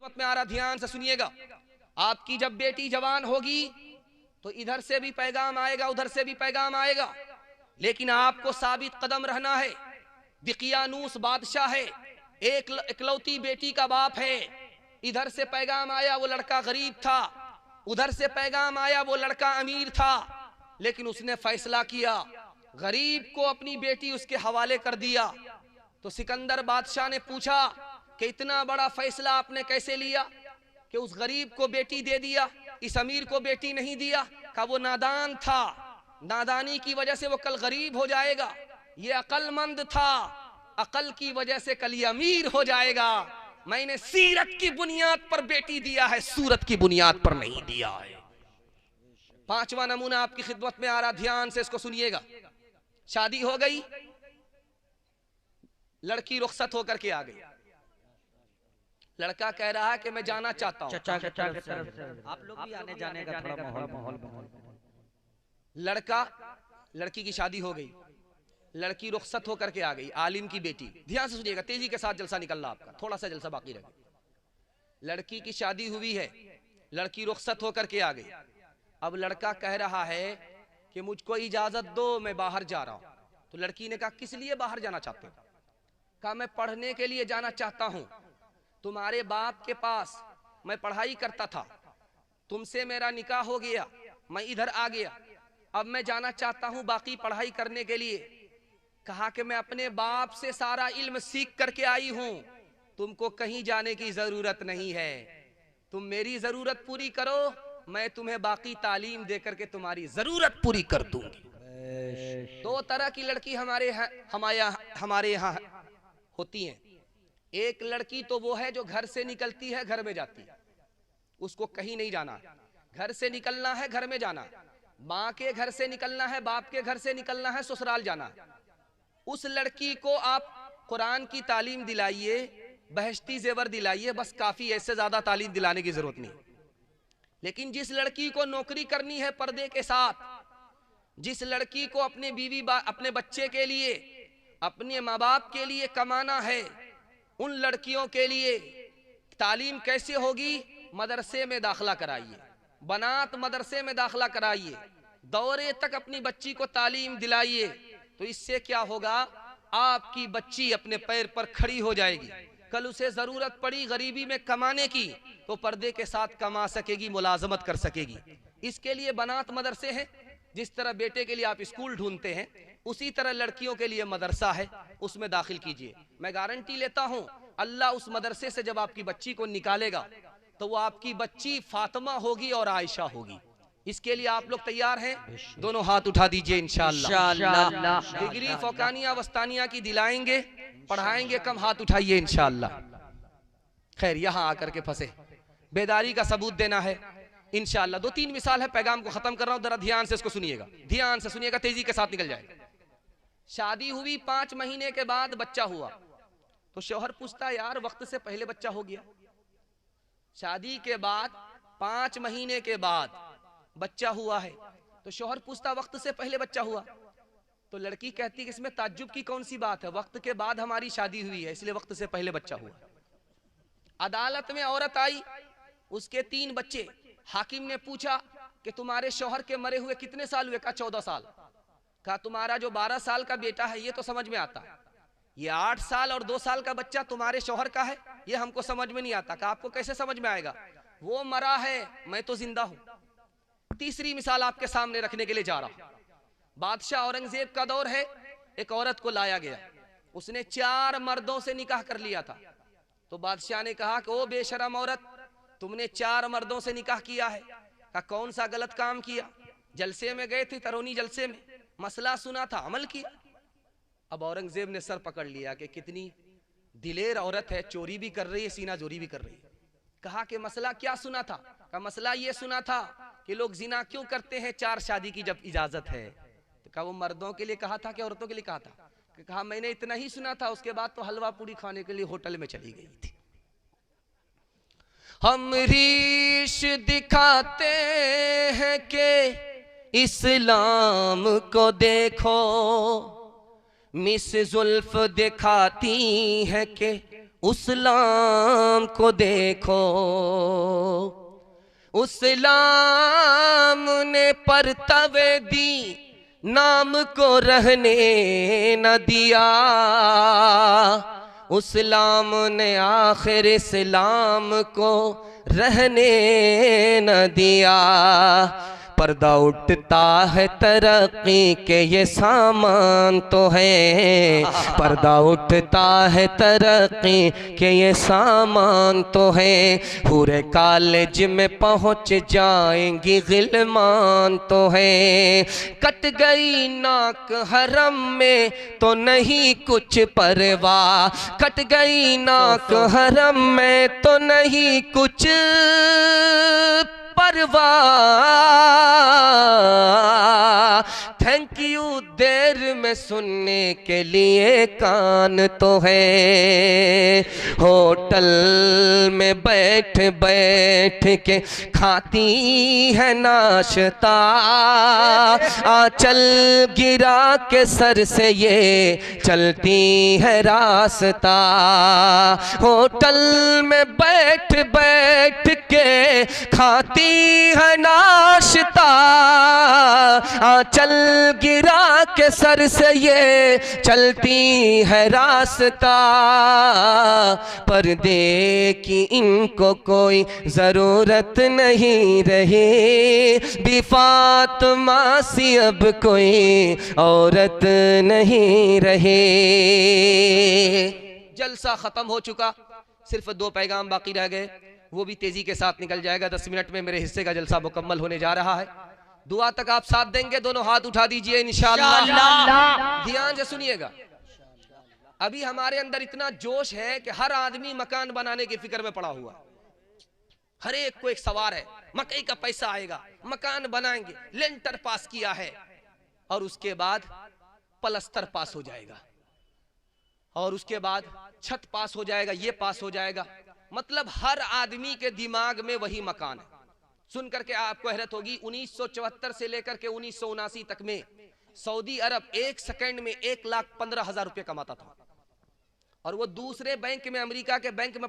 खिदमत में आ रहा, ध्यान से सुनिएगा। आपकी जब बेटी जवान होगी तो इधर से भी पैगाम आएगा, उधर से भी पैगाम आएगा, लेकिन आपको साबित कदम रहना है। दिकियानूस बादशाह है, एक इकलौती बेटी का बाप है। इधर से पैगाम आया वो लड़का गरीब था, उधर से पैगाम आया वो लड़का अमीर था, लेकिन उसने फैसला किया, गरीब को अपनी बेटी उसके हवाले कर दिया। तो सिकंदर बादशाह ने पूछा कि इतना बड़ा फैसला आपने कैसे लिया कि उस गरीब को बेटी दे दिया, इस अमीर को बेटी नहीं दिया? कहा वो नादान था, नादानी की वजह से वो कल गरीब हो जाएगा। ये अक्लमंद था, अकल की वजह से कल ये अमीर हो जाएगा। मैंने सीरत की बुनियाद पर बेटी दिया है, सूरत की बुनियाद पर नहीं दिया है। पांचवा नमूना आपकी खिदमत में आ रहा, ध्यान से इसको सुनिएगा। शादी हो गई, लड़की रुखसत होकर के आ गई। लड़का कह रहा है कि मैं जाना चाहता हूं। आप लोग भी आने जाने का थोड़ा माहौल। लड़की की शादी हो गई, लड़की रुखसत होकर के आ गई, आलिम की बेटी। ध्यान से सुनिएगा, तेजी के साथ जलसा निकल रहा आपका, थोड़ा सा जलसा बाकी रह गया। लड़की की शादी हुई है, लड़की रुखसत होकर के आ गई। अब लड़का कह रहा है कि मुझको इजाजत दो, मैं बाहर जा रहा हूं। तो लड़की ने कहा किस लिए बाहर जाना चाहते हो? कहा मैं पढ़ने के लिए जाना चाहता हूं। तुम्हारे बाप के पास मैं पढ़ाई करता था, तुमसे मेरा निकाह हो गया, मैं इधर आ गया, अब मैं जाना चाहता हूं बाकी पढ़ाई करने के लिए। कहा कि मैं अपने बाप से सारा इल्म सीख करके आई हूं, तुमको कहीं जाने की जरूरत नहीं है, तुम मेरी जरूरत पूरी करो, मैं तुम्हें बाकी तालीम दे करके तुम्हारी जरूरत पूरी कर दूंगी। दो तरह की लड़की हमारे यहाँ होती हैं। एक लड़की तो वो है जो घर से निकलती है घर में जाती है, उसको कहीं नहीं जाना, घर से निकलना है घर में जाना, माँ के घर से निकलना है, बाप के घर से निकलना है, ससुराल जाना। उस लड़की को आप कुरान की तालीम दिलाइए, बहश्ती जेवर दिलाइए, बस काफी, ऐसे ज्यादा तालीम दिलाने की जरूरत नहीं। लेकिन जिस लड़की को नौकरी करनी है पर्दे के साथ, जिस लड़की को अपने अपने बच्चे के लिए, अपने माँ बाप के लिए कमाना है, उन लड़कियों के लिए तालीम कैसे होगी? मदरसे में दाखिला कराइए, बनात मदरसे में दाखिला कराइए, दौरे तक अपनी बच्ची को तालीम दिलाइए। तो इससे क्या होगा? आपकी बच्ची अपने पैर पर खड़ी हो जाएगी। कल उसे जरूरत पड़ी गरीबी में कमाने की तो पर्दे के साथ कमा सकेगी, मुलाजमत कर सकेगी। इसके लिए बनात मदरसे हैं। जिस तरह बेटे के लिए आप स्कूल ढूंढते हैं, उसी तरह लड़कियों के लिए मदरसा है, उसमें दाखिल कीजिए। मैं गारंटी लेता हूं अल्लाह उस मदरसे से जब आपकी बच्ची को निकालेगा तो वो आपकी बच्ची फातिमा होगी और आयशा होगी। इसके लिए आप लोग तैयार हैं? दोनों हाथ उठा दीजिए इंशाअल्लाह। डिग्री फौकानिया वस्तानिया की दिलाएंगे, पढ़ाएंगे कम, हाथ उठाइए इंशाअल्लाह। खैर यहाँ आकर के फंसे, बेदारी का सबूत देना है इंशाअल्लाह। दो तीन मिसाल है, पैगाम को खत्म कर रहा हूं, जरा ध्यान से इसको सुनिएगा, ध्यान से सुनिएगा, तेजी के साथ निकल जाएगा। शादी हुई, 5 महीने के बाद बच्चा हुआ तो शौहर पूछता यार वक्त से पहले बच्चा हो गया। शादी के बाद 5 महीने के बाद बच्चा हुआ है तो शौहर पूछता वक्त से पहले बच्चा हुआ। तो लड़की कहती कि इसमें ताज्जुब की कौन सी बात है, वक्त के बाद हमारी शादी हुई है इसलिए वक्त से पहले बच्चा हुआ। अदालत में औरत आई, उसके 3 बच्चे। हाकिम ने पूछा कि तुम्हारे शौहर के मरे हुए कितने साल हुए? कहा 14 साल। कहा तुम्हारा जो 12 साल का बेटा है ये तो समझ में आता, ये 8 साल और 2 साल का बच्चा तुम्हारे शौहर का है, ये हमको समझ में नहीं आता। कहा आपको कैसे समझ में आएगा, वो मरा है, मैं तो जिंदा हूं। तीसरी मिसाल आपके सामने रखने के लिए जा रहा हूं। बादशाह औरंगजेब का दौर है, एक औरत को लाया गया, उसने 4 मर्दों से निकाह कर लिया था। तो बादशाह ने कहा कि ओ बेशरम औरत, तुमने 4 मर्दों से निकाह किया है। कहा कौन सा गलत काम किया? जलसे में गए थे, तरोनी जलसे में, मसला सुना था, अमल किया। अब औरंगजेब ने सर पकड़ लिया कि कितनी दिलेर औरत है, चोरी भी कर रही है, सीना जोरी भी कर रही है। कहा कि मसला क्या सुना था? कहा मसला ये सुना था कि लोग जिना क्यों करते हैं 4 शादी की जब इजाजत है। तो कहा वो मर्दों के लिए कहा था कि औरतों के लिए कहा था? कहा मैंने इतना ही सुना था, उसके बाद तो हलवा पूरी खाने के लिए होटल में चली गई थी। हम रीश दिखाते हैं कि इस्लाम को देखो, मिस जुल्फ दिखाती है कि उस्लाम को देखो, उस्लाम ने परतवे दी, नाम को रहने न दिया। उस्लाम ने आखिर इस्लाम को रहने न दिया। पर्दा उठता है तरक्की के ये सामान तो है, पर्दा उठता है तरक्की के ये सामान तो है। पूरे कॉलेज में पहुंच जाएंगी गिलमान तो है। कट गई नाक हरम में तो नहीं कुछ परवाह, कट गई नाक हरम में तो नहीं कुछ परवाह। थैंक यू देर में सुनने के लिए कान तो है। होटल में बैठ बैठ के खाती है नाश्ता, आंचल गिरा के सर से ये चलती है रास्ता। होटल में बैठ बैठ के खाती है नाश्ता, आंचल गिरा के सर से ये चलती है रास्ता। पर्दे की इनको कोई जरूरत नहीं रही, भी फातिमा सी अब कोई औरत नहीं रही। जलसा खत्म हो चुका, सिर्फ 2 पैगाम बाकी रह गए, वो भी तेजी के साथ निकल जाएगा। 10 मिनट में मेरे हिस्से का जलसा मुकम्मल होने जा रहा है। दुआ तक आप साथ देंगे, दोनों हाथ उठा दीजिए इंशाअल्लाह। ध्यान से सुनिएगा, अभी हमारे अंदर इतना जोश है कि हर आदमी मकान बनाने की फिक्र में पड़ा हुआ। हर एक को एक सवार है, मकई का पैसा आएगा, मकान बनाएंगे, लेंटर पास किया है और उसके बाद पलस्तर पास हो जाएगा और उसके बाद छत पास हो जाएगा, ये पास हो जाएगा। मतलब हर आदमी के दिमाग में वही मकान है। सुन करके आपको हैरत होगी, 1974 से लेकर के 1979 तक में सऊदी अरब 1 सेकंड में 1,15,000 रुपए कमाता था और वो दूसरे बैंक में, अमेरिका के बैंक में